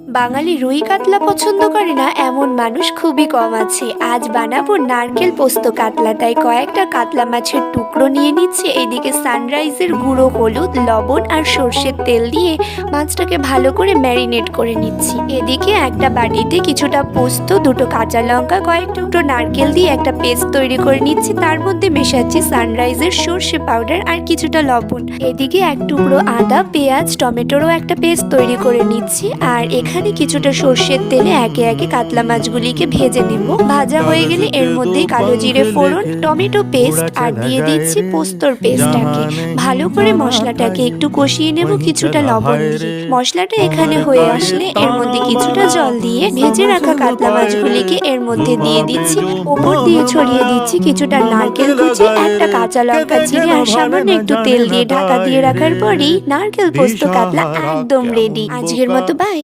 বাঙালি রুই কাতলা পছন্দ করে না এমন মানুষ খুবই কম আছে। আজ বানাবো নারকেল পোস্ত কাতলা। তাই কয়েকটা কাতলা মাছের টুকরো নিয়ে নিচ্ছি। এইদিকে সানরাইজের গুঁড়ো হলুদ, লবণ আর সর্ষের তেল দিয়ে মাছটাকে ভালো করে ম্যারিনেট করে নিচ্ছি। এদিকে একটা বাটিতে কিছুটা পোস্ত, দুটো কাঁচা লঙ্কা, কয়েক টুকরো নারকেল দিয়ে একটা পেস্ট তৈরি করে নিচ্ছি। তার মধ্যে মেশাচ্ছি সানরাইজের সর্ষে পাউডার আর কিছুটা লবণ। এদিকে এক টুকরো আদা, পেঁয়াজ, টমেটোরও একটা পেস্ট তৈরি করে নিচ্ছি। আর এখানে কিছুটা সর্ষের তেলে একে একে কাতলা মাছগুলিকে ভেজে নেব। ভাজা হয়ে গেলে এর মধ্যে কালো জিরে ফোড়ন, টমেটো পেস্ট আর দিয়ে দিচ্ছি পোস্তর পেস্টটাকে। ভালো করে মশলাটাকে একটু কষিয়ে নেব কিছুটা লবণ দিয়ে। মশলাটা এখানে হয়ে আসলে এর মধ্যে কিছুটা জল দিয়ে ভেজে রাখা কাতলা মাছগুলিকে এর মধ্যে দিয়ে দিচ্ছি। ওপর দিয়ে ছড়িয়ে দিচ্ছি কিছুটা নারকেল কুচি, একটা কাঁচা লঙ্কা চিড়ে আর সামান্য একটু তেল দিয়ে ঢাকা দিয়ে রাখার পরেই নারকেল পোস্ত কাতলা একদম রেডি। আজকের মতো বাই।